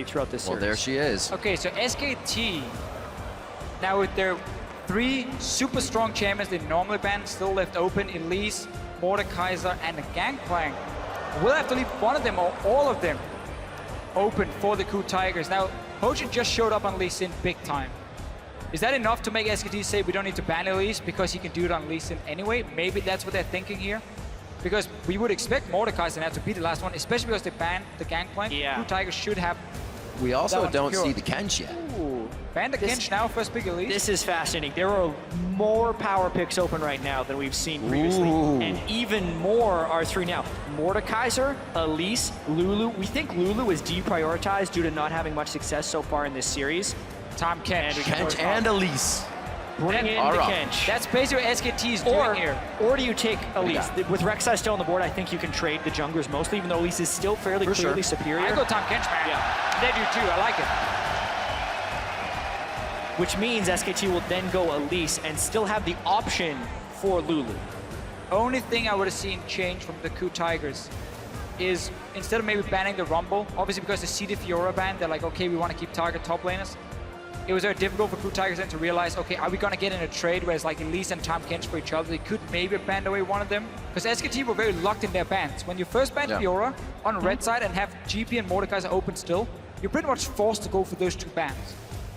throughout this series. Well, there she is. Okay, so SKT, now with their 3 super strong champions they normally ban, still left open, Elise, Mordekaiser, and the Gangplank. We'll have to leave one of them or all of them open for the KOO Tigers. Now, Mortune just showed up on Lee Sin big time. Is that enough to make SKT say we don't need to ban Elise because he can do it on Lee Sin anyway? Maybe that's what they're thinking here. Because we would expect Mordekaiser now to be the last one, especially because they banned the Gangplank. Yeah. KOO Tigers should have. We also don't secure. see the Kench yet. Ooh. Ban the Kench now, first pick Elise. This is fascinating. There are more power picks open right now than we've seen previously. Ooh. And even more are 3 now. Mordekaiser, Elise, Lulu. We think Lulu is deprioritized due to not having much success so far in this series. Tom Kench. Kench and Elise. Bring in the Alright. Kench. That's basically what SKT is doing here. Or do you take Elise? got? With Rek'Sai still on the board, I think you can trade the junglers mostly, even though Elise is still fairly For clearly sure. superior. I go Tom Kench, man. Yeah. They do too, I like it. Which means SKT will then go Elise and still have the option for Lulu. Only thing I would have seen change from the KOO Tigers is instead of maybe banning the Rumble, obviously because the CD Fiora ban, they're like, okay, we want to keep target top laners. It was very difficult for KOO Tigers then to realize, okay, are we going to get in a trade where it's like Elise and Tom Kench for each other? They could maybe ban away one of them. Because SKT were very locked in their bans. When you first ban Fiora on the red side and have GP and Mordekaiser open still, you're pretty much forced to go for those 2 bans.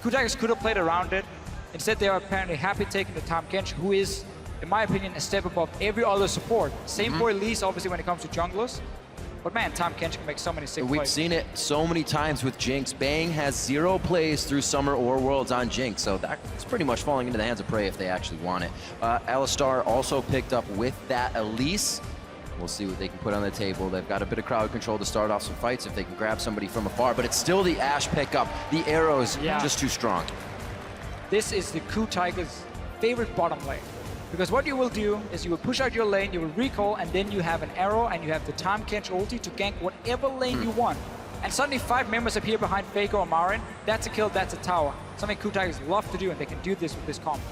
KOO Tigers could have played around it. Instead, they are apparently happy taking the Tom Kench, who is, in my opinion, a step above every other support. Same for Elise, obviously, when it comes to junglers. But man, Tom Kench can make so many sick We've plays. seen it so many times with Jinx. Bang has 0 plays through Summer or Worlds on Jinx, so that's pretty much falling into the hands of Prey if they actually want it. Alistar also picked up with that Elise. We'll see what they can put on the table. They've got a bit of crowd control to start off some fights if they can grab somebody from afar, but it's still the Ashe pickup. The arrows just too strong. This is the KOO Tigers' favorite bottom lane. Because what you will do is you will push out your lane, you will recall, and then you have an arrow and you have the Tom Kench ulti to gank whatever lane you want. And suddenly 5 members appear behind Faker or Marin. That's a kill, that's a tower. Something KOO Tigers love to do, and they can do this with this comp.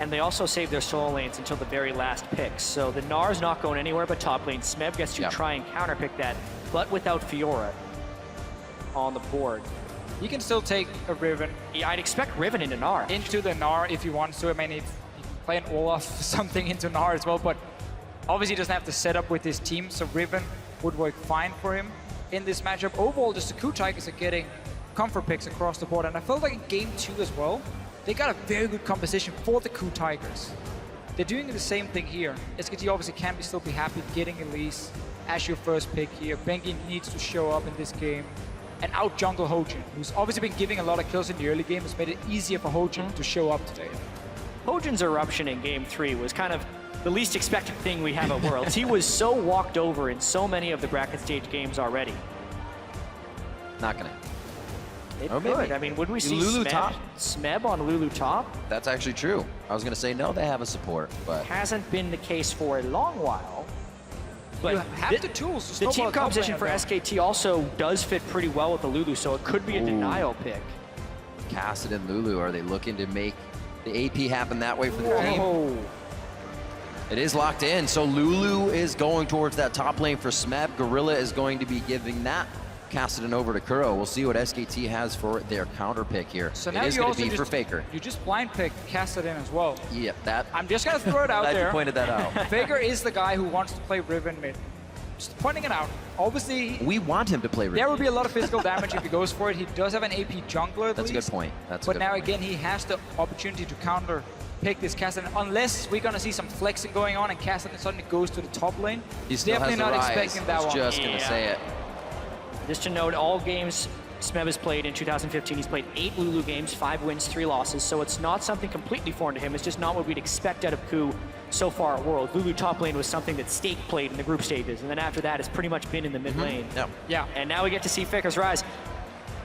And they also save their solo lanes until the very last pick. So the Gnar's not going anywhere but top lane. Smeb gets to try and counterpick that, but without Fiora on the board. You can still take a Riven Yeah, I'd expect Riven into Gnar. into the Gnar if you want to. I mean, if you can play an Olaf something into Gnar as well, but obviously he doesn't have to set up with his team, so Riven would work fine for him in this matchup. Overall, just the KOO Tigers are getting comfort picks across the board, and I felt like in game 2 as well, they got a very good composition for the KOO Tigers. They're doing the same thing here. SKT obviously can still be happy getting Elise as your first pick here. Bengi needs to show up in this game and out jungle Hojin, who's obviously been giving a lot of kills in the early game. Has made it easier for Hojin to show up today. Hojin's eruption in game 3 was kind of the least expected thing we have at Worlds. He was so walked over in so many of the bracket stage games already. Not gonna. It Oh, could. maybe. I mean, would we see Lulu top? Smeb on Lulu top? That's actually true. I was gonna say no, they have a support, but Hasn't been the case for a long while. But You have the tools to the snowball team a top composition lane for down. SKT also does fit pretty well with the Lulu, so it could be a denial pick. Cassid and Lulu, are they looking to make the AP happen that way for the team? Oh, It is locked in, so Lulu is going towards that top lane for Smeb. Gorilla is going to be giving that Cassidon over to KOO. We'll see what SKT has for their counter pick here. So It now is you going also to be just, for Faker. You just blind picked Cassidon as well. Yep, that. I'm just gonna throw it out Glad there. you pointed that out. Faker is the guy who wants to play Riven mid. Just pointing it out. Obviously, We want him to play there will Riven. be a lot of physical damage if he goes for it. He does have an AP jungler at That's a least. good point. That's a But good now point. again, he has the opportunity to counter pick this Cassidon, unless we're gonna see some flexing going on and Cassidon suddenly goes to the top lane. He still Definitely has the not rise. expecting that I was one. just gonna say it. just to note, all games Smeb has played in 2015, he's played 8 Lulu games, 5 wins, 3 losses, so it's not something completely foreign to him. It's just not what we'd expect out of KOO so far at World. Lulu top lane was something that Stake played in the group stages, and then after that, it's pretty much been in the mid lane. Yep. Yeah. And now we get to see Faker's Rise.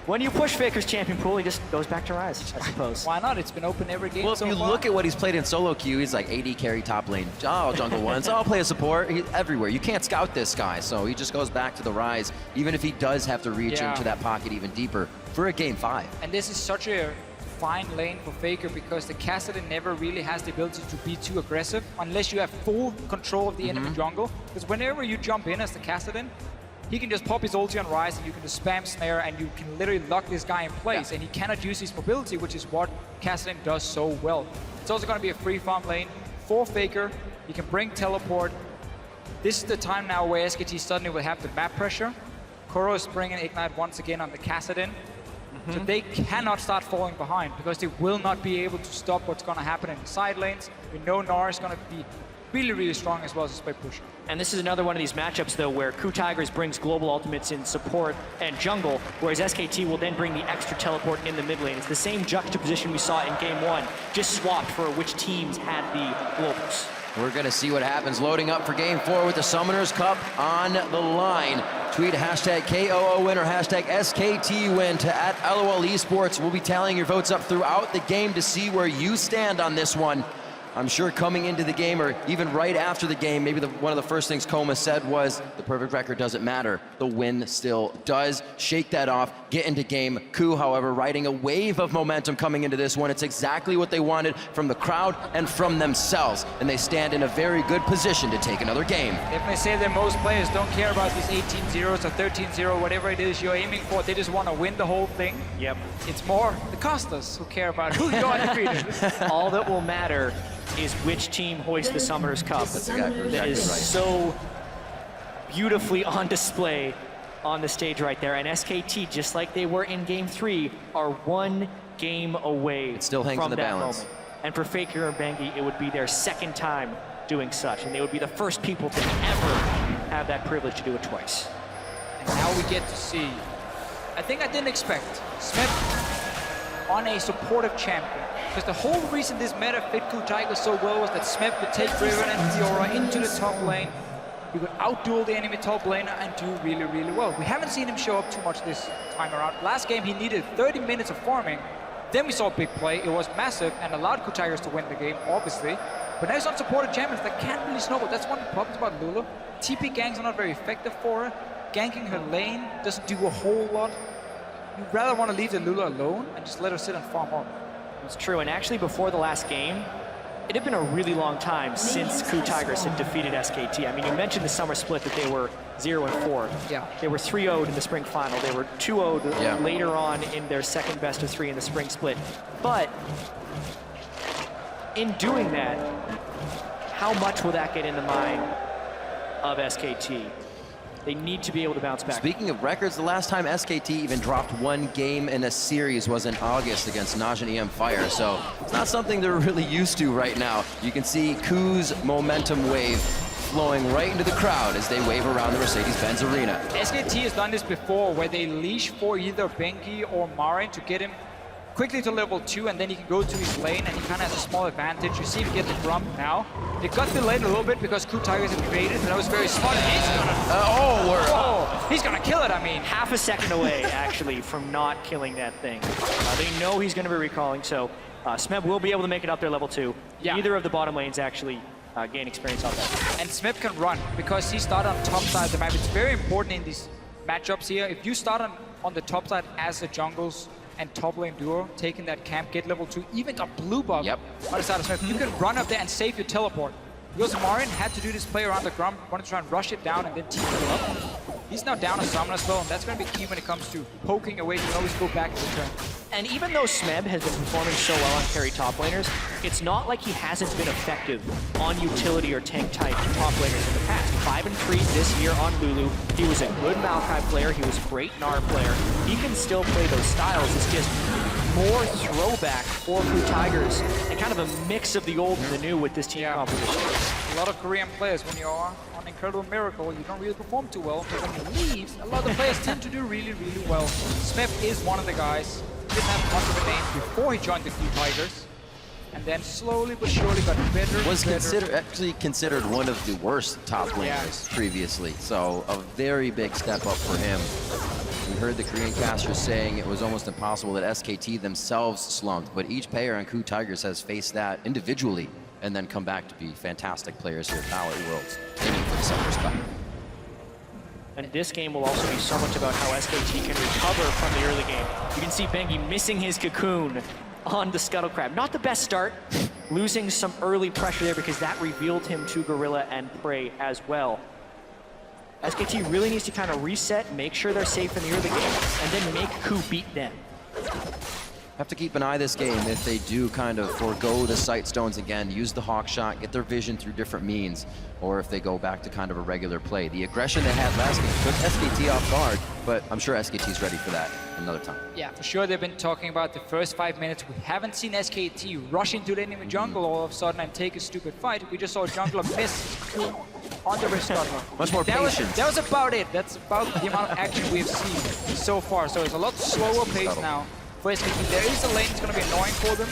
When you push Faker's champion pool, he just goes back to Rise, I suppose. Why not? It's been open every game Well, if so you far. look at what he's played in solo queue, he's like AD carry top lane. Oh, jungle once. I'll play a support. He's everywhere. You can't scout this guy, so he just goes back to the Rise, even if he does have to reach Yeah. into that pocket even deeper for a game 5. And this is such a fine lane for Faker because the Cassidon never really has the ability to be too aggressive unless you have full control of the enemy jungle. Because whenever you jump in as the Cassidon, he can just pop his ulti on Rise and you can just spam snare and you can literally lock this guy in place, and he cannot use his mobility, which is what Kassadin does so well. It's also going to be a free farm lane for Faker. He can bring teleport. This is the time now where SKT suddenly will have the map pressure. KOO is bringing Ignite once again on the Kassadin. So they cannot start falling behind because they will not be able to stop what's going to happen in the side lanes. We know Nara is going to be really, really strong as well as a split pusher. And this is another one of these matchups, though, where KOO Tigers brings global ultimates in support and jungle, whereas SKT will then bring the extra teleport in the mid lane. It's the same juxtaposition we saw in Game 1, just swapped for which teams had the globals. We're going to see what happens. Loading up for Game 4 with the Summoners Cup on the line. Tweet hashtag KOO win or hashtag SKT win to @LOL Esports. We'll be tallying your votes up throughout the game to see where you stand on this one. I'm sure coming into the game, or even right after the game, maybe one of the first things Koma said was, the perfect record doesn't matter. The win still does. Shake that off, get into game. KOO, however, riding a wave of momentum coming into this one. It's exactly what they wanted from the crowd and from themselves. And they stand in a very good position to take another game. If they say that most players don't care about these 18-0s or 13-0, whatever it is you're aiming for, they just want to win the whole thing. Yep. It's more the casters who care about who you're undefeated. All that will matter is which team hoists the Summoners Cup. That's exactly That is right. so beautifully on display on the stage right there. And SKT, just like they were in Game 3, are one game away It still hangs from in the that balance. moment. And for Faker and Bengi, it would be their second time doing such, and they would be the first people to ever have that privilege to do it twice. And now we get to see, I think I didn't expect, Smith on a supportive champion. Because the whole reason this meta fit KOO Tigers so well was that Smith would take Riven and Fiora into the top lane. He would outduel the enemy top laner and do really, really well. We haven't seen him show up too much this time around. Last game he needed 30 minutes of farming. Then we saw a big play. It was massive and allowed KOO Tigers to win the game, obviously. But now he's on supported champions that can't really snowball. That's one of the problems about Lulu. TP ganks are not very effective for her. Ganking her lane doesn't do a whole lot. You'd rather want to leave the Lulu alone and just let her sit and farm up. It's true, and actually before the last game, it had been a really long time since KOO Tigers had defeated SKT. I mean, you mentioned the summer split that they were 0-4. Yeah. They were 3-0'd in the spring final. They were 2-0'd Yeah. later on in their second best of 3 in the spring split. But in doing that, how much will that get in the mind of SKT? They need to be able to bounce back. Speaking of records, the last time SKT even dropped one game in a series was in August against Naj and EM Fire, so it's not something they're really used to right now. You can see KOO's momentum wave flowing right into the crowd as they wave around the Mercedes-Benz Arena. SKT has done this before, where they leash for either Bengi or Marin to get him quickly to level 2, and then he can go to his lane, and he kind of has a small advantage. You see him get the Grump now. It got delayed a little bit because KOO Tigers invaded, and that was very smart. And he's gonna kill it, I mean. Half a second away, actually, from not killing that thing. They know he's going to be recalling, so Smeb will be able to make it up there level 2. Yeah. Either of the bottom lanes actually gain experience off that. And Smeb can run because he started on top side of the map. It's very important in these matchups here. If you start on the top side as a jungles and top lane duo, taking that camp, get level 2, even got blue buff on the side of Smith, you can run up there and save your teleport. Because Marin had to do this play around the Grump, wanted to try and rush it down and then TP it up. He's now down a summon as well, and that's going to be key when it comes to poking away. You can always go back to the turn. And even though Smeb has been performing so well on carry top laners, it's not like he hasn't been effective on utility or tank type top laners in the past. 5-3 this year on Lulu. He was a good Maokai player. He was a great Gnar player. He can still play those styles. It's just more throwback for KOO Tigers and kind of a mix of the old and the new with this team composition. A lot of Korean players, when you're on Incredible Miracle, you don't really perform too well. But when you leave, a lot of players tend to do really, really well. Smith is one of the guys. Didn't have much of a name before he joined the KOO Tigers. And then slowly but surely got better. Was actually considered one of the worst top laners previously, so a very big step up for him. We heard the Korean casters saying it was almost impossible that SKT themselves slumped, but each player on KOO Tigers has faced that individually and then come back to be fantastic players here at Power Worlds, aiming for the Summoners Cup. And this game will also be so much about how SKT can recover from the early game. You can see Bengi missing his cocoon on the Scuttle Crab. Not the best start, losing some early pressure there because that revealed him to Gorilla and Prey as well. SKT really needs to kind of reset, make sure they're safe in the early game, and then make KOO beat them. Have to keep an eye this game if they do kind of forego the sight stones again, use the hawk shot, get their vision through different means, or if they go back to kind of a regular play. The aggression they had last game took SKT off guard, but I'm sure SKT's ready for that another time. Yeah, for sure. They've been talking about the first 5 minutes. We haven't seen SKT rush into the enemy jungle all of a sudden and take a stupid fight. We just saw a jungler miss on the wrist cutter. Much more patience. That was about it. That's about the amount of action we have seen so far. So it's a lot slower pace now for SKT. There is a lane that's going to be annoying for them.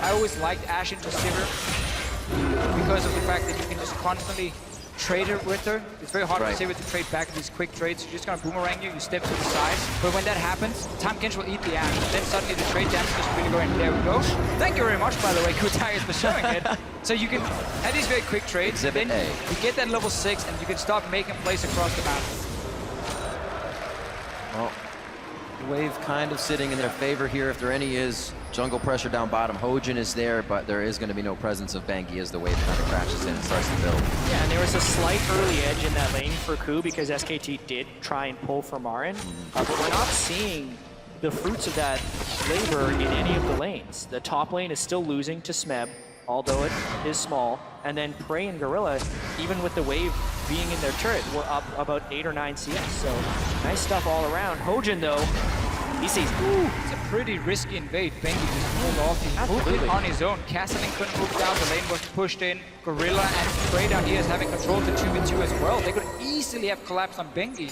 I always liked Ashe into Sivir because of the fact that you can just constantly trade her with her. It's very hard for Sivir to trade back these quick trades. You're just going to boomerang you step to the side. But when that happens, Tahm Kench will eat the Ashe. Then suddenly the trade damage is really going. There we go. Thank you very much, by the way, KOO Tigers, for showing it. So you can have these very quick trades. Exhibit then A. you get that level 6 and you can start making plays across the map. Well, wave kind of sitting in their favor here, if there any is. Jungle pressure down bottom. Hojin is there, but there is going to be no presence of Bengi as the wave kind of crashes in and starts to build. Yeah, and there was a slight early edge in that lane for KOO because SKT did try and pull for Marin, but we're not seeing the fruits of that labor in any of the lanes. The top lane is still losing to Smeb, although it is small, and then Prey and Gorilla, even with the wave being in their turret, were up about 8 or 9 CS, so nice stuff all around. Hojin, though, he sees, ooh, it's a pretty risky invade. Bengi just pulled off. He moved it on his own. Castling couldn't move down. The lane was pushed in. Gorilla and Prey down here is having control to 2v2 as well. They could easily have collapsed on Bengi,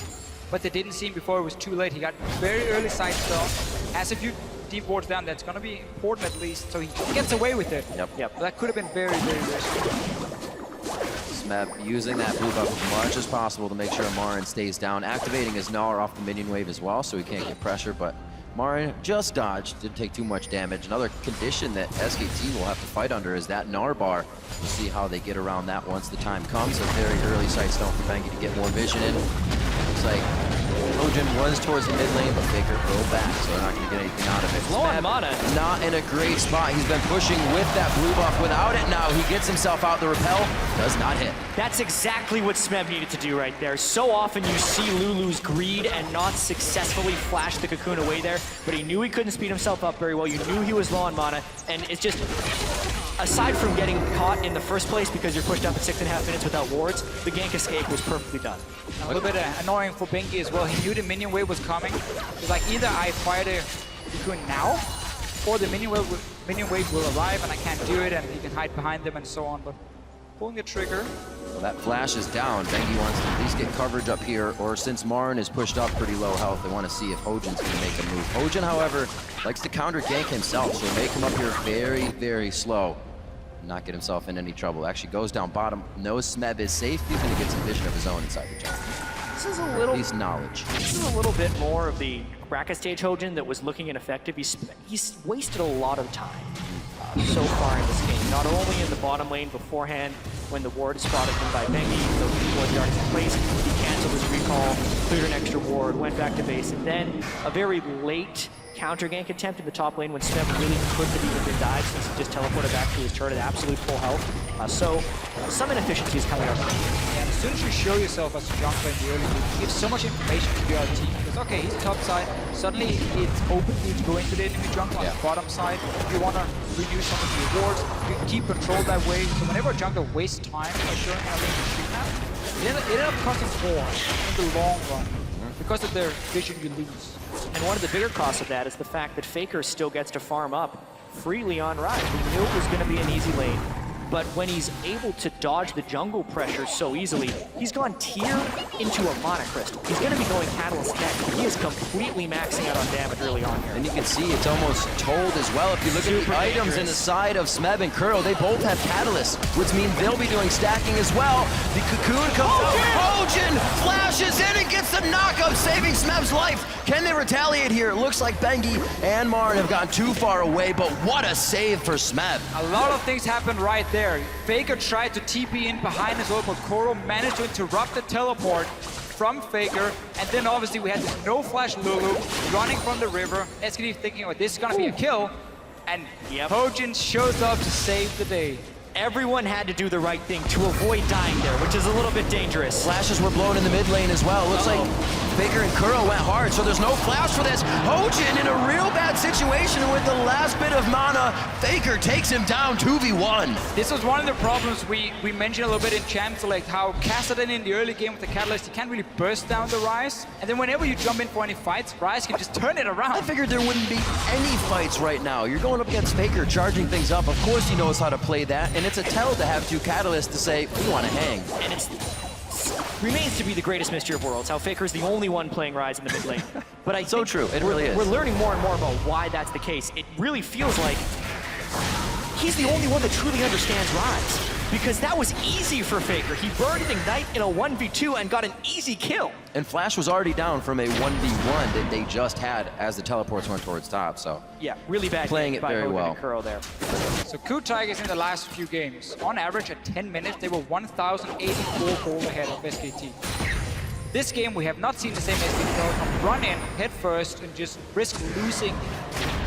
but they didn't see him before it was too late. He got very early side stone. Has a few deep wards down. That's going to be important at least, so he gets away with it. Yep. That could have been very, very risky. Smeb using that blue buff as much as possible to make sure Marin stays down, activating his Gnar off the minion wave as well, so he can't get pressure, but Marin just dodged, didn't take too much damage. Another condition that SKT will have to fight under is that Gnar bar. We'll see how they get around that once the time comes. A very early sight stone for Bengi to get more vision in. Looks like Hojin was towards the mid lane, but Faker go back, so they're not going to get anything out of it. low on mana. Not in a great spot. He's been pushing with that blue buff. Without it now, he gets himself out. The repel does not hit. That's exactly what Smeb needed to do right there. So often you see Lulu's greed and not successfully flash the cocoon away there, but he knew he couldn't speed himself up very well. You knew he was low on mana, and it's just, aside from getting caught in the first place because you're pushed up at 6.5 minutes without wards, the gank escape was perfectly done. A little bit annoying for Bengi as well. He knew the minion wave was coming. He's like, either I fire the cocoon now, or the minion wave will arrive and I can't do it, and he can hide behind them and so on. But pulling the trigger. Well, that flash is down. Bengi wants to at least get coverage up here, or since Marin is pushed up pretty low health, they want to see if Hojin's going to make a move. Hojin, however, likes to counter gank himself, so make him up here very, very slow. Not get himself in any trouble. Actually goes down bottom, knows Smeb is safe. He's going to get some vision of his own inside the jungle. This is a little... He's knowledge. This is a little bit more of the bracket stage Hojin that was looking ineffective. He's wasted a lot of time so far in this game. Not only in the bottom lane beforehand, when the ward is spotted him by Bengi, so before the darkness in place, he canceled his recall, cleared an extra ward, went back to base, and then a very late counter gank attempt in the top lane when Smeb really couldn't have even been died since he just teleported back to his turret at absolute full health. So some inefficiencies coming up. And as soon as you show yourself as a jungler in the early game, you give so much information to your team. Because okay, he's top side, suddenly it's open for you to go into the enemy jungle on the bottom side. If you want to reduce some of the rewards, you can keep control that way. So whenever a jungler wastes time by showing how they can stream map, it ends up costing more in the long run. Because of their vision, you lose. And one of the bigger costs of that is the fact that Faker still gets to farm up freely on Rise. We knew it was going to be an easy lane, but when he's able to dodge the jungle pressure so easily, he's gone tier into a Mana Crystal. He's going to be going Catalyst next. He is completely maxing out on damage early on here. And you can see it's almost told as well. If you look at the items in the side of Smeb and Kuro, they both have Catalyst, which means they'll be doing stacking as well. The cocoon comes out. Hojin flashes in and gets the knockup, saving Smeb's life. Can they retaliate here? It looks like Bengi and Marin have gone too far away, but what a save for Smeb. A lot of things happened right there. Faker tried to TP in behind as well, but Koro managed to interrupt the teleport from Faker, and then obviously we had this no flash Lulu running from the river. SKT thinking, oh, this is gonna be a kill, and Hojin shows up to save the day. Everyone had to do the right thing to avoid dying there, which is a little bit dangerous. Flashes were blown in the mid lane as well. Looks like Faker and KOO went hard, so there's no flash for this. Hojin in a real bad situation with the last bit of mana. Faker takes him down 2v1. This was one of the problems we mentioned a little bit in Champ Select, how Kassadin in the early game with the Catalyst, he can't really burst down the Ryze. And then whenever you jump in for any fights, Ryze can just turn it around. I figured there wouldn't be any fights right now. You're going up against Faker, charging things up. Of course he knows how to play that, and it's a tell to have two Catalysts to say, we want to hang. And it remains to be the greatest mystery of worlds, how Faker's the only one playing Ryze in the mid lane. But So true, it really is. We're learning more and more about why that's the case. It really feels like he's the only one that truly understands Ryze. Because that was easy for Faker. He burned Ignite in a 1v2 and got an easy kill. And Flash was already down from a 1v1 that they just had as the teleports went towards top, so. Yeah, really bad Playing game it by very Hogan well. and KOO there. So KOO Tigers in the last few games, on average at 10 minutes, they were 1,084 gold ahead of SKT. This game, we have not seen the same SKT Telecom run in head first and just risk losing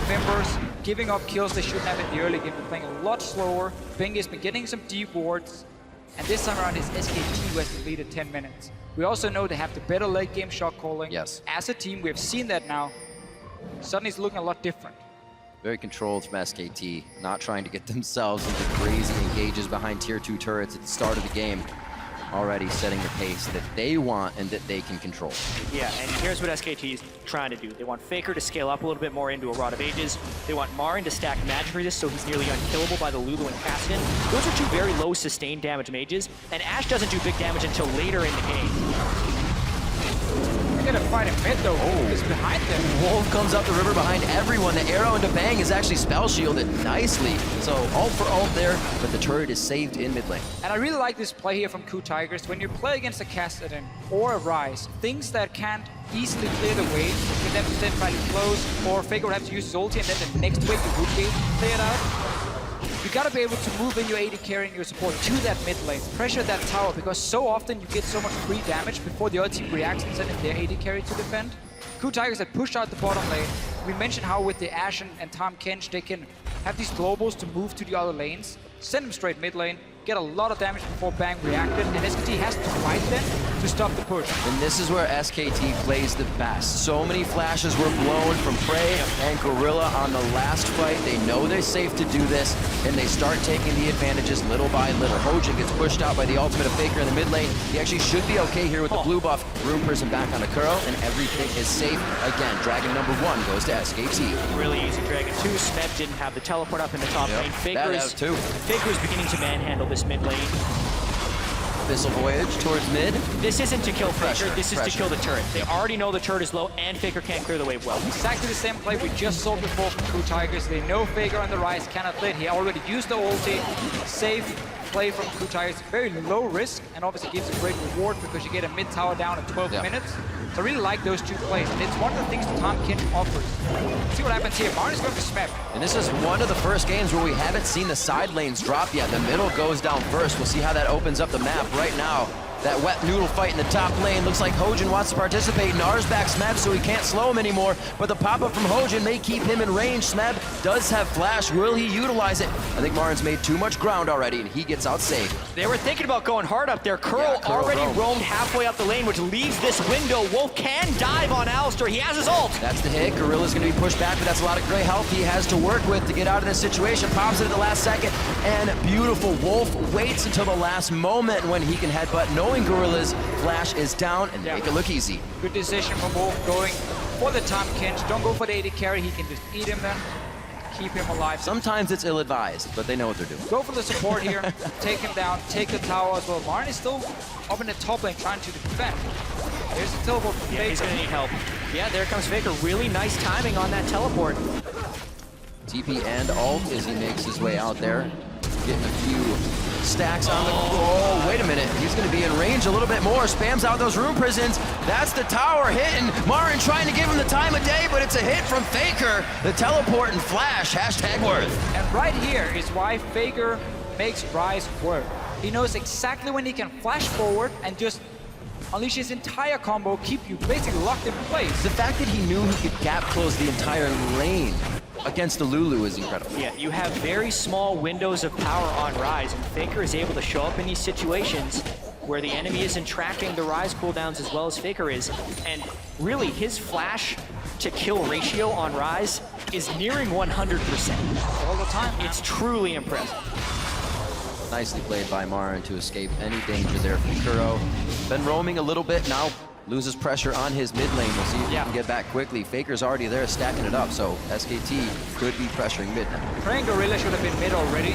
members, giving up kills they shouldn't have in the early game. They're playing a lot slower. Bengi's been getting some deep wards, and this time around it's SKT who has the lead at 10 minutes. We also know they have the better late game shot calling. Yes. As a team, we have seen that now. Suddenly it's looking a lot different. Very controlled from SKT, not trying to get themselves into crazy engages behind tier 2 turrets at the start of the game. Already setting the pace that they want and that they can control. Yeah, and here's what SKT is trying to do. They want Faker to scale up a little bit more into a Rod of Ages. They want Marin to stack magic resist so he's nearly unkillable by the Lulu and Kassadin. Those are two very low sustained damage mages, and Ashe doesn't do big damage until later in the game. They're gonna fight him mid though. He's behind them. Wolf comes up the river behind everyone. The arrow into Bang is actually spell shielded nicely. So ult for ult there, but the turret is saved in mid lane. And I really like this play here from KOO Tigers. When you play against a Kassadin or a Ryze, things that can't easily clear the way, with them to then try to close, or Faker would have to use his ulti, and then the next wave you would be able to clear it out. You gotta be able to move in your AD carry and your support to that mid lane, pressure that tower, because so often you get so much free damage before the other team reacts and send in their AD carry to defend. KOO Tigers had pushed out the bottom lane. We mentioned how with the Ashe and Tahm Kench, they can have these globals to move to the other lanes, send them straight mid lane, get a lot of damage before Bang reacted, and SKT has to fight them to stop the push. And this is where SKT plays the best. So many flashes were blown from Prey and Gorilla on the last fight. They know they're safe to do this, and they start taking the advantages little by little. Hojin gets pushed out by the ultimate of Faker in the mid lane. He actually should be okay here with the blue buff. Room Prison back on the KOO, and everything is safe. Again, Dragon number 1 goes to SKT. Really easy Dragon 2. Smeb didn't have the teleport up in the top lane. Faker's beginning to manhandle this mid lane. Missile Voyage towards mid. This isn't to kill Faker, Pressure, this is to kill the turret. They already know the turret is low and Faker can't clear the wave well. Exactly the same play we just saw before from KOO Tigers. They know Faker on the Ryze cannot lit. He already used the ulti. Safe play from KOO Tigers. Very low risk, and obviously gives a great reward because you get a mid tower down in 12 minutes. So I really like those two plays, and it's one of the things that Tahm Kench offers. Let's see what happens here. Marin's going to Smeb. And this is one of the first games where we haven't seen the side lanes drop yet. The middle goes down first. We'll see how that opens up the map right now. That wet noodle fight in the top lane. Looks like Hojin wants to participate. Nars back Smeb so he can't slow him anymore. But the pop-up from Hojin may keep him in range. Smeb does have flash. Will he utilize it? I think Marin's made too much ground already, and he gets out safe. They were thinking about going hard up there. KOO already roamed halfway up the lane, which leaves this window. Wolf can dive on Alistar. He has his ult. That's the hit. Gorilla's going to be pushed back, but that's a lot of great health he has to work with to get out of this situation. Pops it at the last second, and beautiful. Wolf waits until the last moment when he can headbutt, knowing Gorilla's flash is down, and make it look easy. Good decision from Wolf going for the Tahm Kench. Don't go for the AD carry. He can just eat him then. Keep him alive. Sometimes it's ill-advised, but they know what they're doing. Go for the support here. Take him down. Take the tower as well. Marin is still up in the top lane trying to defend. There's the teleport from Faker. He's going to need help. Yeah, there comes Faker. Really nice timing on that teleport. TP and ult as he makes his way out there. Getting a few stacks on the... Oh, wait a minute. He's going to be in range a little bit more. Spams out those room prisons. That's the tower hitting. Marin trying to give him the time of day, but it's a hit from Faker. The teleport and flash. Hashtag worth. And right here is why Faker makes Ryze work. He knows exactly when he can flash forward and just unleash his entire combo, keep you basically locked in place. The fact that he knew he could gap close the entire lane against the Lulu is incredible. Yeah, you have very small windows of power on Ryze, and Faker is able to show up in these situations where the enemy isn't tracking the Ryze cooldowns as well as Faker is. And really, his flash to kill ratio on Ryze is nearing 100%. All the time. It's truly impressive. Nicely played by Marin to escape any danger there from KOO. Been roaming a little bit now. Loses pressure on his mid lane. We'll see if he can get back quickly. Faker's already there stacking it up, so SKT could be pressuring mid now. Praying Gorilla should have been mid already.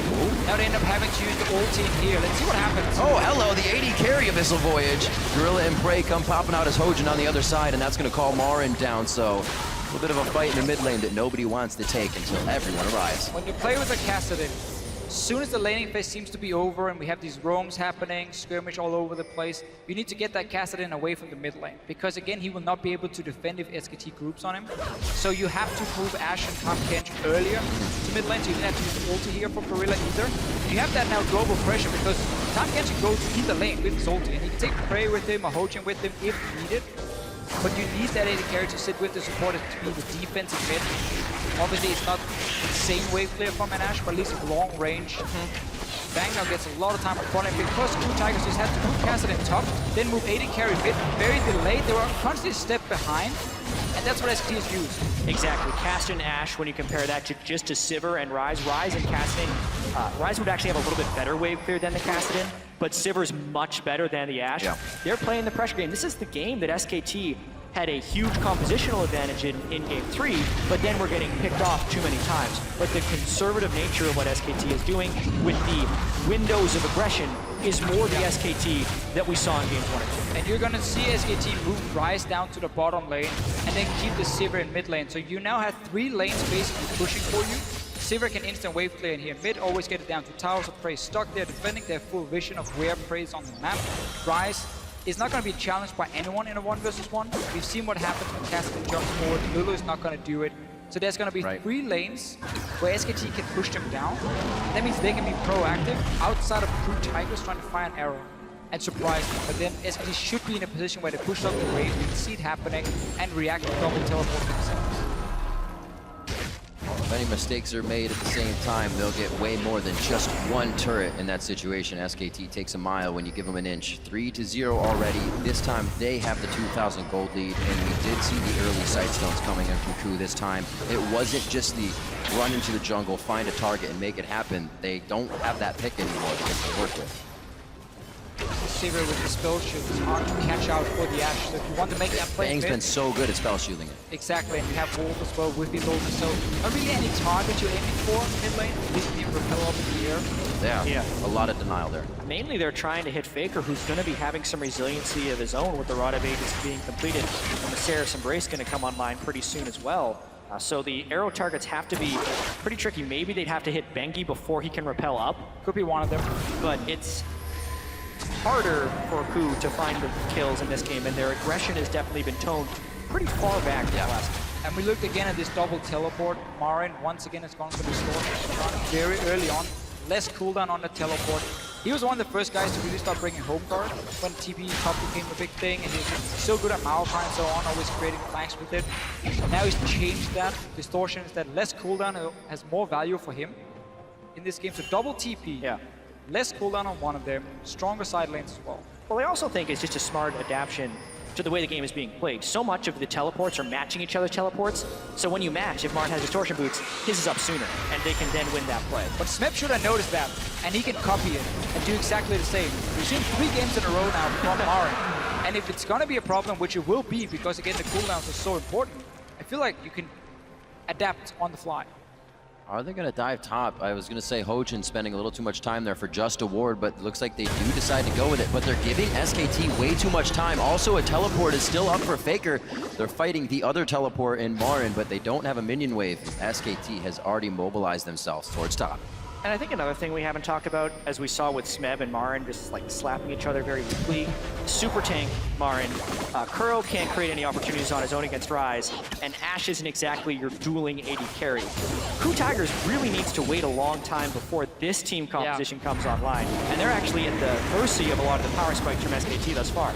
Now they end up having to use the ulti in here. Let's see what happens. Oh, hello, the AD carry of Abyssal Voyage. Gorilla and Prey come popping out as Hojin on the other side, and that's going to call Marin down, so a little bit of a fight in the mid lane that nobody wants to take until everyone arrives. When you play with a Kassadin, as soon as the laning phase seems to be over and we have these roams happening, skirmish all over the place, you need to get that Kassadin away from the mid lane. Because again, he will not be able to defend if SKT groups on him. So you have to move Ashe and Top Kench earlier to mid lane, so you didn't have to use the ulti here for Gorilla either. You have that now global pressure because Top Kench can go to either lane with his ulti, and he can take Prey with him or Hojin with him if needed. But you need that AD carry to sit with the support to be the defensive mid. Obviously, it's not the same wave clear from an Ashe, but at least long range. Bang now gets a lot of time upon it because KOO Tigers just had to move Kassadin top, then move AD carry mid, very delayed. They were constantly a step behind, and that's what SKT has used. Exactly. Kassadin Ashe, when you compare that to just to Sivir and Ryze. Ryze and Kassadin, Ryze would actually have a little bit better wave clear than the Kassadin, but Sivir's much better than the Ashe. Yeah. They're playing the pressure game. This is the game that SKT had a huge compositional advantage in Game 3, but then we're getting picked off too many times. But the conservative nature of what SKT is doing with the windows of aggression is more the SKT that we saw in Games 1 and 2. And you're gonna see SKT move Ryze down to the bottom lane and then keep the Sivir in mid lane. So you now have 3 lanes basically pushing for you. Sivir can instant wave clear in here. Mid always get it down to towers of Prey stuck there, defending their full vision of where Prey is on the map. Ryze is not going to be challenged by anyone in a 1v1. We've seen what happens when Kassadin jumps forward. Lulu is not going to do it. So there's going to be 3 lanes where SKT can push them down. That means they can be proactive outside of KOO Tigers trying to fire an arrow and surprise them. But then SKT should be in a position where they push up the wave, we can see it happening, and react to double teleport themselves. If any mistakes are made at the same time, they'll get way more than just 1 turret in that situation. SKT takes a mile when you give them an inch. 3-0 already. This time they have the 2,000 gold lead, and we did see the early sightstones coming in from KOO this time. It wasn't just the run into the jungle, find a target, and make it happen. They don't have that pick anymore to work with. Sivir with the spell shield is hard to catch out for the Ashe. So if you want to make that play, Bang's been so good at spell shielding it. Exactly, and you have Wolf as well with these ultis. So not really any target you're aiming for mid lane. At least being repel up in the air. Yeah, a lot of denial there. Mainly they're trying to hit Faker, who's going to be having some resiliency of his own with the Rod of Ages being completed. And the Seraph's Embrace going to come online pretty soon as well. So the arrow targets have to be pretty tricky. Maybe they'd have to hit Bengi before he can repel up. Could be one of them. But it's harder for KOO to find the kills in this game, and their aggression has definitely been toned pretty far back in the last game. And we looked again at this double teleport. Marin once again has gone for the storm very early on. Less cooldown on the teleport. He was one of the first guys to really start bringing home guard when TP top became a big thing, and he's so good at Malphite and so on, always creating flanks with it. Now he's changed that. Distortion is that less cooldown has more value for him in this game. So double TP. Yeah. Less cooldown on one of them, stronger side lanes as well. Well, I also think it's just a smart adaptation to the way the game is being played. So much of the teleports are matching each other's teleports, so when you match, if Marin has distortion boots, his is up sooner, and they can then win that play. But Smeb should have noticed that, and he can copy it and do exactly the same. We've seen 3 games in a row now from Marin, and if it's gonna be a problem, which it will be, because again the cooldowns are so important, I feel like you can adapt on the fly. Are they going to dive top? I was going to say Hojin spending a little too much time there for just a ward, but it looks like they do decide to go with it. But they're giving SKT way too much time. Also, a teleport is still up for Faker. They're fighting the other teleport in Marin, but they don't have a minion wave. SKT has already mobilized themselves towards top. And I think another thing we haven't talked about, as we saw with Smeb and Marin, just like slapping each other very weakly. Super tank Marin. KOO can't create any opportunities on his own against Ryze, and Ashe isn't exactly your dueling AD carry. KOO Tigers really needs to wait a long time before this team composition comes online, and they're actually at the mercy of a lot of the power spikes from SKT thus far.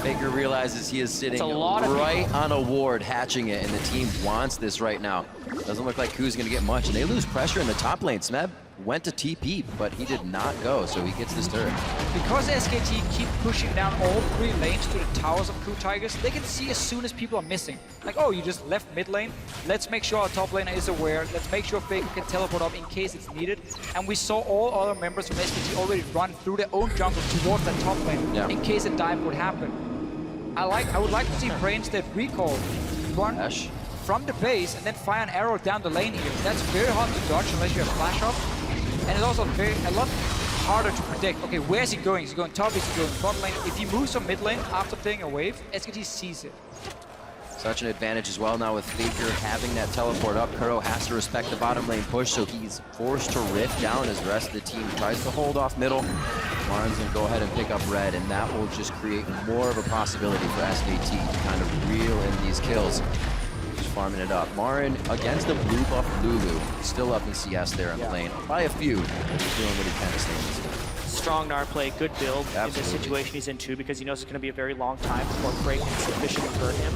Faker realizes he is sitting a lot of right on a ward, hatching it, and the team wants this right now. Doesn't look like KOO's going to get much, and they lose pressure in the top lane. Smeb went to TP, but he did not go, so he gets this turret. Because SKT keep pushing down all 3 lanes to the towers of KOO Tigers, they can see as soon as people are missing. Like, oh, you just left mid lane. Let's make sure our top laner is aware. Let's make sure Faker can teleport up in case it's needed. And we saw all other members from SKT already run through their own jungle towards that top lane in case a dive would happen. I would like to see Bray instead recall, run from the base and then fire an arrow down the lane here. That's very hard to dodge unless you have flash up. And it's also a lot harder to predict. Okay, where's he going? Is he going top? Is he going bot lane? If he moves from mid lane after playing a wave, SKT sees it. Such an advantage as well now with Faker having that teleport up. KOO has to respect the bottom lane push, so he's forced to rift down as the rest of the team tries to hold off middle. Marn's gonna go ahead and pick up red, and that will just create more of a possibility for SKT to kind of reel in these kills. Just farming it up. Marin against the blue buff Lulu, still up in CS there in the lane. By a few, doing what he can to stay in this game. Strong Gnar play, good build in this situation he's in too, because he knows it's going to be a very long time before Break can sufficiently hurt him.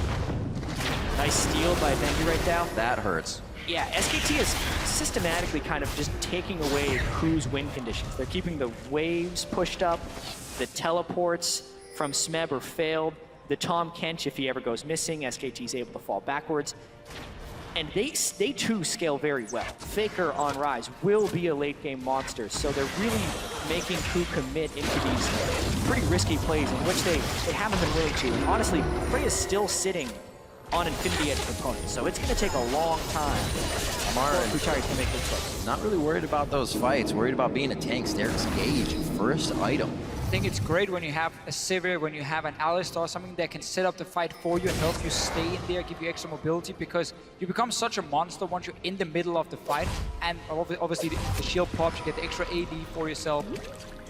Nice steal by Benji right now. That hurts. Yeah, SKT is systematically kind of just taking away KOO's win conditions. They're keeping the waves pushed up, the teleports from Smeb are failed, the Tom Kench, if he ever goes missing, SKT is able to fall backwards. And they too scale very well. Faker on Rise will be a late game monster, so they're really making KOO commit into these pretty risky plays in which they haven't been willing to. And honestly, Frey is still sitting on Infinity Edge components, so it's going to take a long time for KOO Tigers to make this play. Not really worried about those fights, worried about being a tank. There's Gage, first item. I think it's great when you have a Sivir, when you have an Alistar, something that can set up the fight for you and help you stay in there, give you extra mobility, because you become such a monster once you're in the middle of the fight, and obviously the shield pops, you get the extra AD for yourself.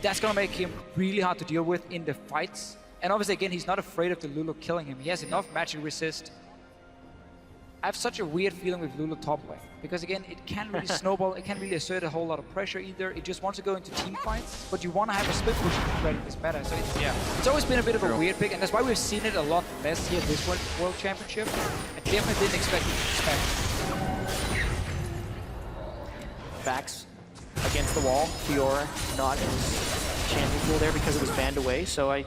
That's going to make him really hard to deal with in the fights. And obviously, again, he's not afraid of the Lulu killing him. He has enough magic resist. I have such a weird feeling with Lulu top lane, because again, it can't really snowball, it can't really assert a whole lot of pressure either. It just wants to go into team fights, but you want to have a split push threat in this meta. So it's always been a bit of a weird pick, and that's why we've seen it a lot less here this World Championship. I definitely didn't expect it to expect. Backs against the wall, Fiora not in his champion pool there because it was banned away, so I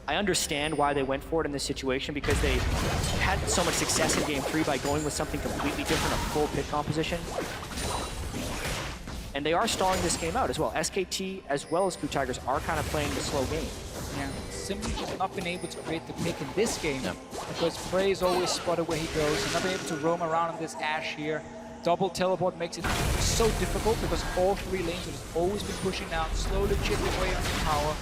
understand why they went for it in this situation, because they had so much success in Game 3 by going with something completely different, a full pick composition. And they are stalling this game out as well. SKT as well as KOO Tigers are kind of playing the slow game. Yeah, simply just not been able to create the pick in this game, because Frey is always spotted where he goes. He's not been able to roam around on this Ashe here. Double teleport makes it so difficult, because all 3 lanes have always been pushing down, slowly chipping away on the tower.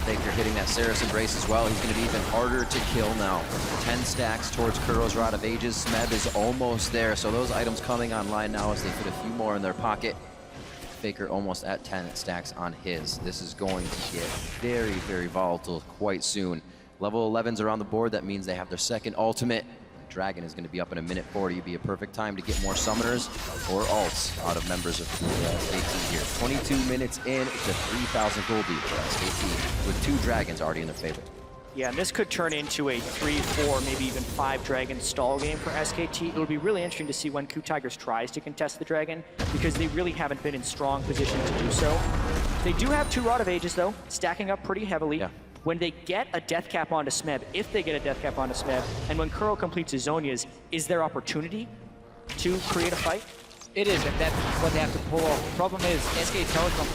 Faker hitting that Saracen brace as well. He's going to be even harder to kill now. 10 stacks towards KOO's Rod of Ages. Smeb is almost there, so those items coming online now as they put a few more in their pocket. Faker almost at 10 stacks on his. This is going to get very, very volatile quite soon. Level 11s are on the board. That means they have their second ultimate. Dragon is going to be up in a minute 40. It'd be a perfect time to get more summoners or ults out of members of SKT here. 22 minutes in, it's a 3,000 gold lead for SKT with 2 dragons already in their favor. Yeah, and this could turn into a 3, 4, maybe even 5 dragon stall game for SKT. It'll be really interesting to see when KOO Tigers tries to contest the dragon, because they really haven't been in strong position to do so. They do have 2 Rod of Ages though, stacking up pretty heavily. Yeah. When they get a death cap onto Smeb, if they get a death cap onto Smeb, and when KOO completes his Zonias, is there opportunity to create a fight? It is, and that's what they have to pull off. The problem is, SK Telecom,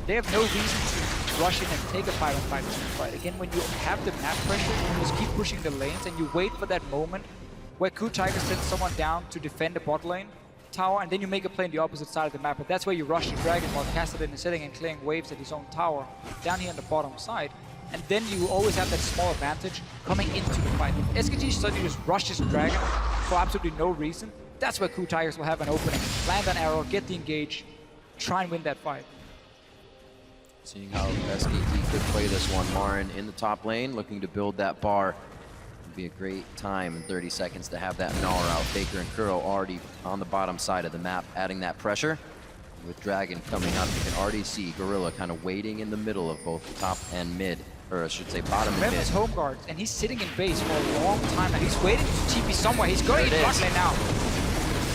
they have no reason to rush in and take a 5-on-5 team fight. Again, when you have the map pressure, you just keep pushing the lanes, and you wait for that moment where KOO Tigers sends someone down to defend the bot lane tower, and then you make a play on the opposite side of the map. But that's where you rush the Dragon while Cassidy is sitting and clearing waves at his own tower down here on the bottom side. And then you always have that small advantage coming into the fight. If SKT suddenly just rushes Dragon for absolutely no reason, that's where KOO Tigers will have an opening. Land an arrow, get the engage, try and win that fight. Seeing how SKT could play this one. Marin in the top lane, looking to build that bar. Would be a great time in 30 seconds to have that Gnar out. Faker and KOO already on the bottom side of the map, adding that pressure. With Dragon coming up, you can already see Gorilla kind of waiting in the middle of both top and mid. or I should say bottom and Mem mid. is home guard, and he's sitting in base for a long time now. He's waiting to TP somewhere. He's going in bot lane now.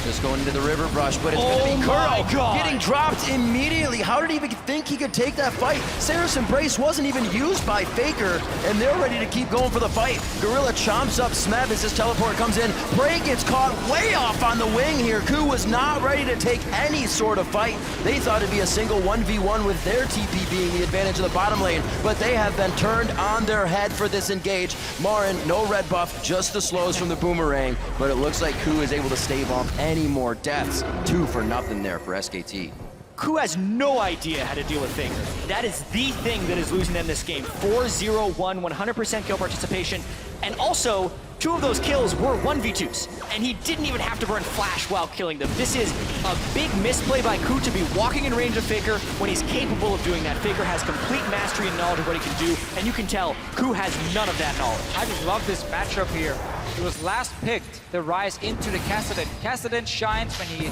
Just going into the river brush, but it's Oh going to be my KOO God. getting dropped immediately. How did he even think he could take that fight? Sarah's Embrace wasn't even used by Faker, and they're ready to keep going for the fight. Gorilla chomps up Smeb as his teleport comes in. Prey gets caught way off on the wing here. KOO was not ready to take any sort of fight. They thought it'd be a single 1v1 with their TP being the advantage of the bottom lane, but they have been turned on their head for this engage. Marin, no red buff, just the slows from the boomerang, but it looks like KOO is able to stave off any more deaths. 2 for nothing there for SKT. KOO has no idea how to deal with Faker. That is the thing that is losing them this game. 4-0-1, 100% kill participation, and also 2 of those kills were 1v2s, and he didn't even have to burn flash while killing them. This is a big misplay by KOO to be walking in range of Faker when he's capable of doing that. Faker has complete mastery and knowledge of what he can do, and you can tell KOO has none of that knowledge. I just love this matchup here. He was last picked, the Rise into the Kassadin. Kassadin shines when he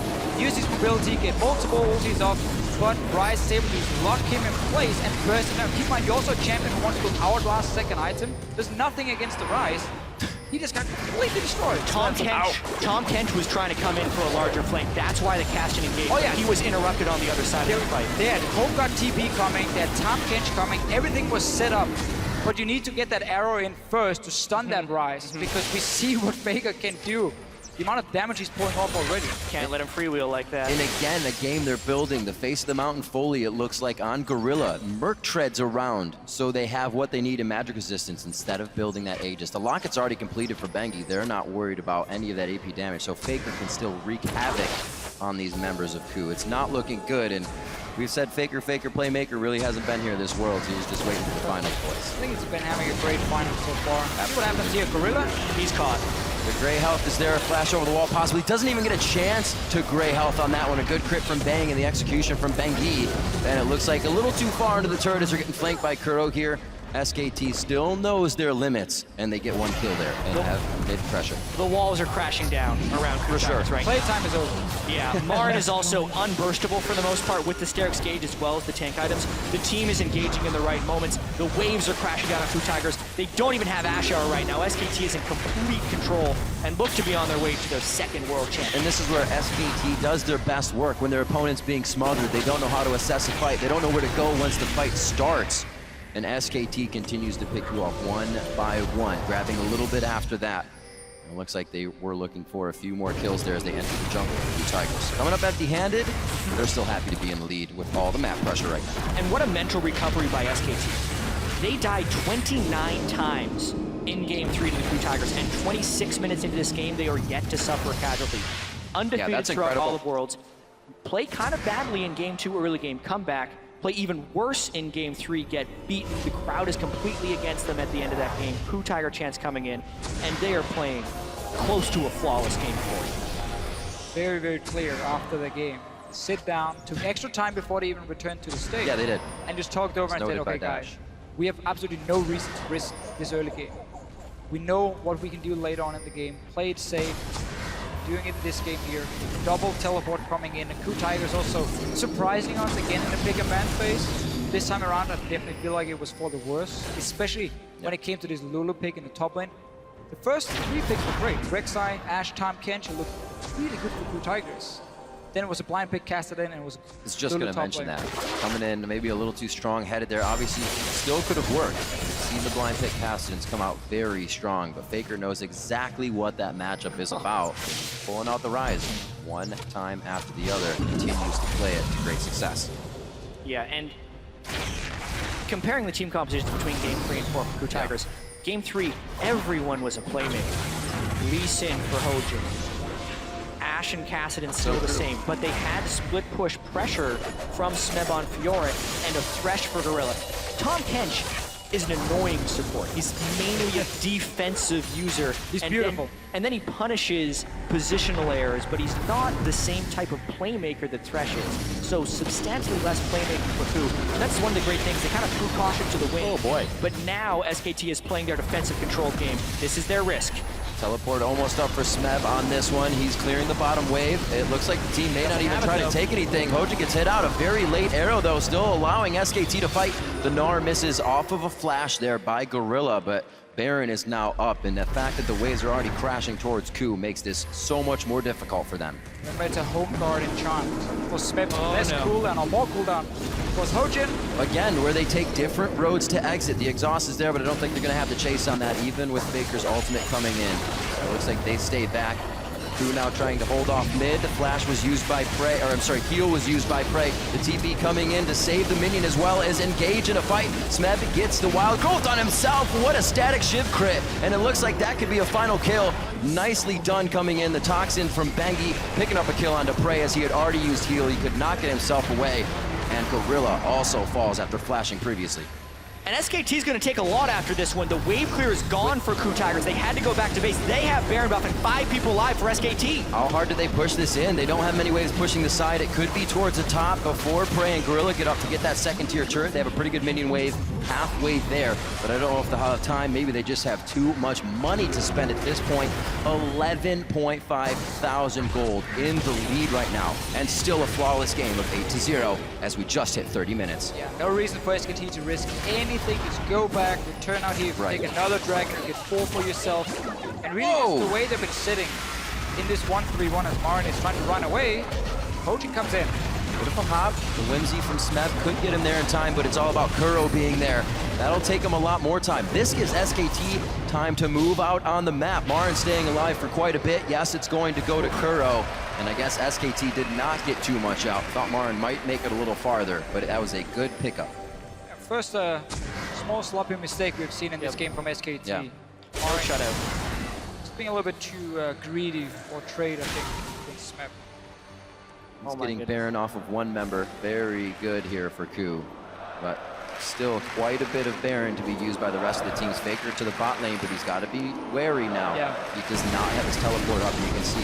uses mobility, get multiple ultis off, but Rise is able to lock him in place and burst him out. Keep in mind, you're also a champion who wants to hourglass second item. There's nothing against the Rise. He just got completely destroyed. Tom Kench was trying to come in for a larger flank. That's why the Castion engaged. Oh, yeah. He was interrupted on the other side of the fight. They had Homeguard TP coming, they had Tom Kench coming, everything was set up. But you need to get that arrow in first to stun that Rise, because we see what Faker can do. The amount of damage he's pulling off already. Can't let him freewheel like that. And again, a game they're building, the face of the mountain Foley, it looks like on Gorilla. Merc treads around, so they have what they need in magic resistance instead of building that Aegis. The locket's already completed for Bengi. They're not worried about any of that AP damage, so Faker can still wreak havoc on these members of KOO. It's not looking good, and we've said Faker, Playmaker really hasn't been here this world. He's just waiting for the finals place. I think he's been having a great final so far. That's what happens here. Gorilla, He's caught. The gray health is there, flash over the wall possibly. Doesn't even get a chance to gray health on that one. A good crit from Bang and the execution from Bengi. And it looks like a little too far into the turret as they're getting flanked by KOO here. SKT still knows their limits, and they get 1 kill there and have mid pressure. The walls are crashing down around KOO sure. right playtime is over. Yeah, Marin is also unburstable for the most part with the Sterix gauge as well as the tank items. The team is engaging in the right moments. The waves are crashing down on KOO Tigers. They don't even have Ash Hour right now. SKT is in complete control and look to be on their way to their 2nd world champion. And this is where SKT does their best work. When their opponent's being smothered, they don't know how to assess a fight. They don't know where to go once the fight starts. And SKT continues to pick you off 1 by 1, grabbing a little bit after that. It looks like they were looking for a few more kills there as they enter the jungle with KOO Tigers. Coming up empty-handed, they're still happy to be in the lead with all the map pressure right now. And what a mental recovery by SKT. They died 29 times in Game 3 to the KOO Tigers, and 26 minutes into this game, they are yet to suffer a casualty. Undefeated that's throughout incredible. all of Worlds. Play kind of badly in Game 2 early game, come back. Play even worse in Game 3, get beaten. The crowd is completely against them at the end of that game. KOO Tiger chance coming in, and they are playing close to a flawless Game 4. Very, very clear after the game. Sit down, took extra time before they even returned to the stage. Yeah, they did. And just talked over and said, Noted by okay guys, Dash. we have absolutely no reason to risk this early game. We know what we can do later on in the game. Play it safe. Doing it this game here. Double teleport coming in. And KOO Tigers also surprising us again in the bigger man phase. This time around, I definitely feel like it was for the worse, especially when it came to this Lulu pick in the top lane. The first 3 picks were great. Rek'Sai, Ashe, Tom Kench looked really good for KOO Tigers. Then it was a blind pick casted in, and it was It's just Lulu going to top mention lane. that. Coming in maybe a little too strong-headed there. Obviously, still could have worked. Seen the blind pick Castidans come out very strong, but Faker knows exactly what that matchup is about. Pulling out the Rise one time after the other, and continues to play it to great success. Yeah, and comparing the team compositions between Game 3 and 4 for KOO Tigers, Game 3, everyone was a playmaker. Lee Sin for Hojin. Ashe and Kassadin still the same, but they had split push pressure from Smeb on Fiora and a Thresh for Gorilla. Tom Kench is an annoying support. He's mainly a defensive user. He's beautiful. And then he punishes positional errors, but he's not the same type of playmaker that Thresh is. So substantially less playmaking for KOO. That's one of the great things. They kind of threw caution to the wind. Oh boy. But now SKT is playing their defensive controlled game. This is their risk. Teleport almost up for Smeb on this one. He's clearing the bottom wave. It looks like the team may not even try to take anything. Hojin gets hit out. A very late arrow, though, still allowing SKT to fight. The Gnar misses off of a flash there by Gorilla, but Baron is now up, and the fact that the waves are already crashing towards KOO makes this so much more difficult for them. Remember, it's a home guard enchant. For Smeb, less cooldown or more cooldown. For Hojin. Again, where they take different roads to exit. The exhaust is there, but I don't think they're going to have to chase on that, even with Faker's ultimate coming in. It looks like they stay back. KOO now trying to hold off mid. The flash was used by Prey, or I'm sorry, heal was used by Prey. The TP coming in to save the minion as well as engage in a fight. Smeb gets the wild growth on himself. What a static shiv crit. And it looks like that could be a final kill. Nicely done coming in. The Toxin from Bengi picking up a kill onto Prey as he had already used heal. He could not get himself away. And Gorilla also falls after flashing previously. And SKT is going to take a lot after this one. The wave clear is gone for KOO Tigers. They had to go back to base. They have Baron buff and 5 people alive for SKT. How hard did they push this in? They don't have many waves pushing the side. It could be towards the top before Prey and Gorilla get up to get that second tier turret. They have a pretty good minion wave halfway there, but I don't know if they'll have time. Maybe they just have too much money to spend at this point. 11.5 thousand gold in the lead right now, and still a flawless game of 8-0 as we just hit 30 minutes. Yeah, no reason for SKT to risk anything. Just go back, return out here, take another dragon, and get 4 for yourself. And really, just the way they've been sitting in this 1-3-1 as Marin is trying to run away, Hojin comes in. Bit of a hop. The whimsy from Smeb could get him there in time, but it's all about KOO being there. That'll take him a lot more time. This gives SKT time to move out on the map. Marin staying alive for quite a bit. Yes, it's going to go to KOO, and I guess SKT did not get too much out. Thought Marin might make it a little farther, but that was a good pickup. First small sloppy mistake we've seen in this game from SKT. Yeah. Marin shutout. Just being a little bit too greedy for trade, I think, against Smeb. He's getting Baron off of one member. Very good here for KOO. But still quite a bit of Baron to be used by the rest of the team's Faker to the bot lane, but he's got to be wary now. Yeah. He does not have his teleport up, and you can see.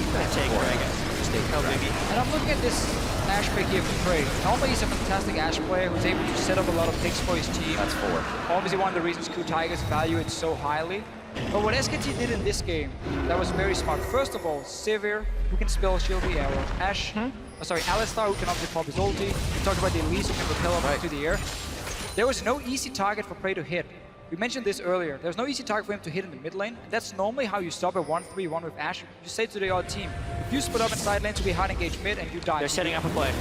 And I'm looking at this Ashe pick here for Prey. Normally he's a fantastic Ashe player who's able to set up a lot of picks for his team. That's 4. Obviously one of the reasons KOO Tigers value it so highly. But what SKT did in this game, that was very smart. First of all, Sivir, who can spell shield the arrow. Ashe, Alistar, who can obviously pop his ulti. We talked about the Elise, who can repel up into the air. There was no easy target for Prey to hit. We mentioned this earlier. There's no easy target for him to hit in the mid lane. And that's normally how you stop a 1-3-1 with Ashe. You say to the other team, if you split up in side lane to be hard engaged mid and you die. They're setting up a play.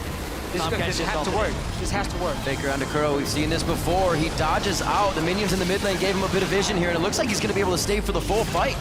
This has to work. This has to work. Faker onto KOO. We've seen this before. He dodges out. The minions in the mid lane gave him a bit of vision here, and it looks like he's going to be able to stay for the full fight.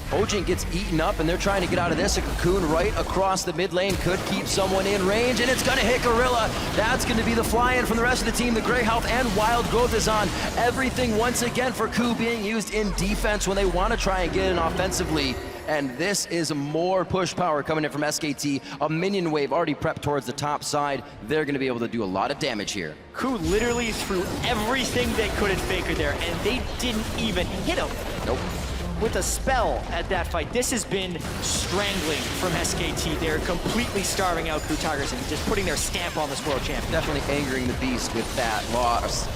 Hojin gets eaten up, and they're trying to get out of this. A cocoon right across the mid lane could keep someone in range, and it's going to hit Gorilla. That's going to be the fly-in from the rest of the team. The Grey Health and Wild Growth is on. Everything once again for KOO being used in defense when they want to try and get in offensively. And this is more push power coming in from SKT. A minion wave already prepped towards the top side. They're going to be able to do a lot of damage here. KOO literally threw everything they could at Faker there, and they didn't even hit him. Nope. With a spell at that fight. This has been strangling from SKT. They're completely starving out KOO Tigers and just putting their stamp on this world champion. Definitely angering the beast with that loss.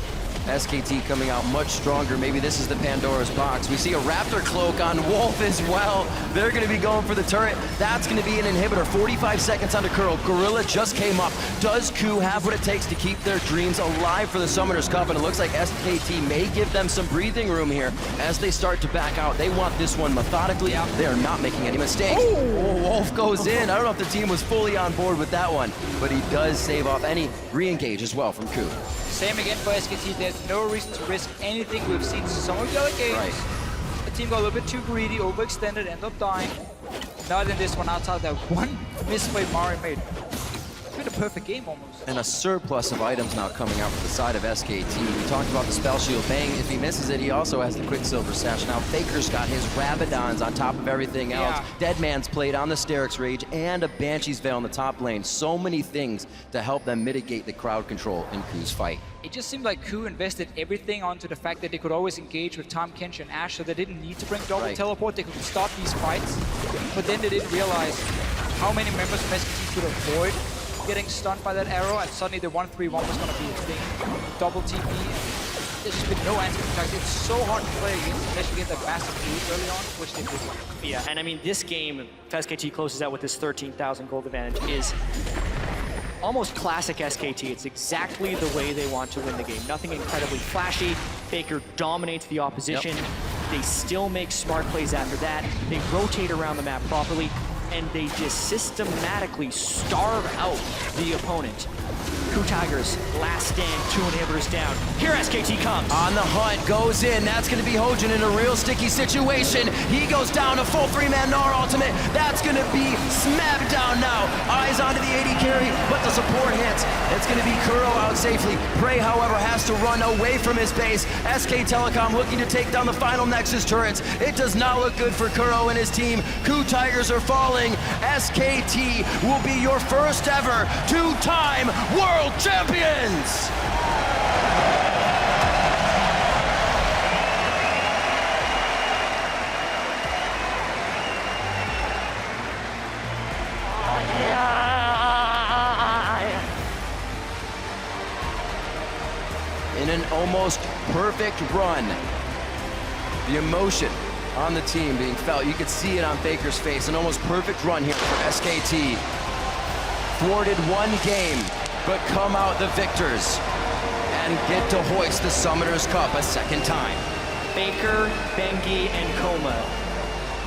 SKT coming out much stronger. Maybe this is the Pandora's box. We see a Raptor cloak on Wolf as well. They're going to be going for the turret. That's going to be an inhibitor. 45 seconds onto KOO. Gorilla just came up. Does KOO have what it takes to keep their dreams alive for the Summoner's Cup? And it looks like SKT may give them some breathing room here as they start to back out. They want this one methodically. They are not making any mistakes. Oh, Wolf goes in. I don't know if the team was fully on board with that one, but he does save off any re-engage as well from KOO. Same again for SKT. There's no reason to risk anything. We've seen some of the other games. The team got a little bit too greedy, overextended, ended up dying. Not in this one, outside that one misplay Marin made. It's been a perfect game almost. And a surplus of items now coming out from the side of SKT. We talked about the spell shield. Bang, if he misses it, he also has the Quicksilver Sash. Now Faker's got his Rabadons on top of everything else. Deadman's played on the Sterix Rage and a Banshee's Veil in the top lane. So many things to help them mitigate the crowd control in KOO's fight. It just seemed like KOO invested everything onto the fact that they could always engage with Tahm Kench and Ashe, so they didn't need to bring double teleport. They could stop these fights. But then they didn't realize how many members of SKT could avoid getting stunned by that arrow, and suddenly the 1-3-1 was going to be a thing. Double TP. there's just been no answer for Tigers. It's so hard to play against, especially get the massive lead early on, which they did. Yeah, and I mean, this game, if SKT closes out with this 13,000 gold advantage, is almost classic SKT. It's exactly the way they want to win the game. Nothing incredibly flashy. Faker dominates the opposition. Yep. They still make smart plays after that. They rotate around the map properly, and they just systematically starve out the opponent. KOO Tigers, last stand, 2 inhibitors down. Here SKT comes. On the hunt, goes in. That's going to be Hojin in a real sticky situation. He goes down, a full 3-man Gnar ultimate. That's going to be smacked down now. Eyes onto the AD carry, but the support hits. It's going to be KOO out safely. Prey, however, has to run away from his base. SK Telecom looking to take down the final Nexus turrets. It does not look good for KOO and his team. KOO Tigers are falling. SKT will be your first ever 2-time world champions! In an almost perfect run, the emotion on the team being felt. You could see it on Faker's face. An almost perfect run here for SKT. Thwarted one game, but come out the victors and get to hoist the Summoners Cup a second time. Faker, Bengi, and Koma,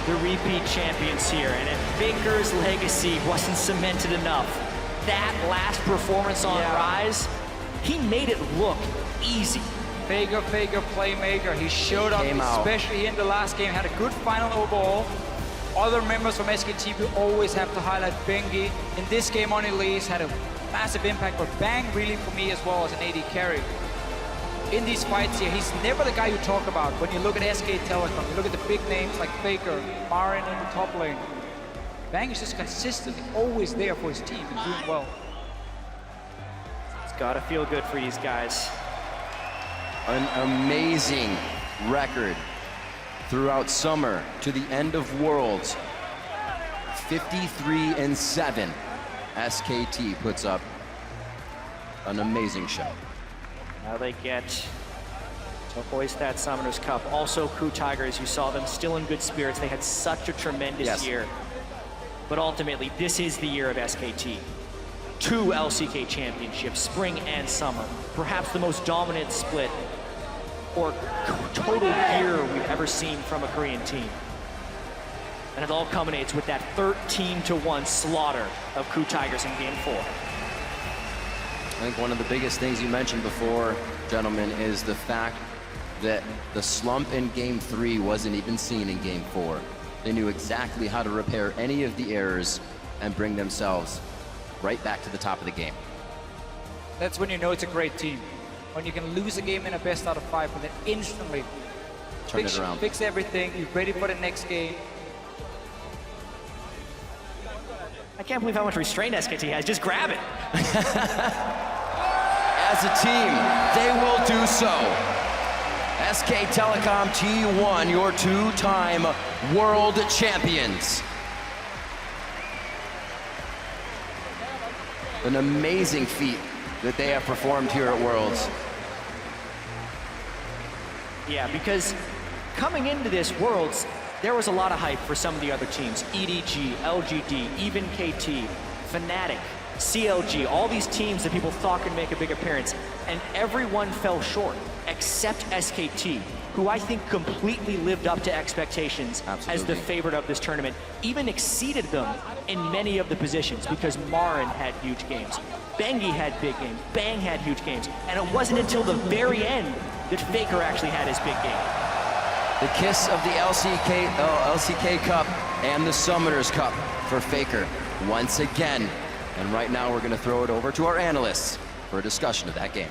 the repeat champions here. And if Faker's legacy wasn't cemented enough, that last performance on Rise, he made it look easy. Faker, playmaker. He showed up, especially in the last game, had a good final overall. Other members from SKT, we always have to highlight Bengi. In this game on Elise, had a massive impact, but Bang really for me as well as an AD carry. In these fights here, he's never the guy you talk about when you look at SK Telecom. You look at the big names like Faker, Marin in the top lane. Bang is just consistently always there for his team and doing well. It's gotta feel good for these guys. An amazing record throughout summer to the end of Worlds. 53-7. SKT puts up an amazing show. Now they get to hoist that Summoners Cup. Also, KOO Tigers, you saw them still in good spirits. They had such a tremendous year. But ultimately, this is the year of SKT. 2 LCK championships, spring and summer. Perhaps the most dominant split or total year we've ever seen from a Korean team. And it all culminates with that 13-1 slaughter of KOO Tigers in Game 4. I think one of the biggest things you mentioned before, gentlemen, is the fact that the slump in Game 3 wasn't even seen in Game 4. They knew exactly how to repair any of the errors and bring themselves right back to the top of the game. That's when you know it's a great team. When you can lose a game in a best out of 5, but then instantly turn it around. Fix everything, you're ready for the next game. I can't believe how much restraint SKT has. Just grab it. As a team, they will do so. SK Telecom T1, your 2-time world champions. An amazing feat that they have performed here at Worlds. Yeah, because coming into this Worlds, there was a lot of hype for some of the other teams. EDG, LGD, even KT, Fnatic, CLG, all these teams that people thought could make a big appearance, and everyone fell short, except SKT, who I think completely lived up to expectations as the favorite of this tournament, even exceeded them in many of the positions because Marin had huge games, Bengi had big games, Bang had huge games, and it wasn't until the very end that Faker actually had his big game. The kiss of the LCK Cup and the Summoners Cup for Faker once again. And right now we're going to throw it over to our analysts for a discussion of that game.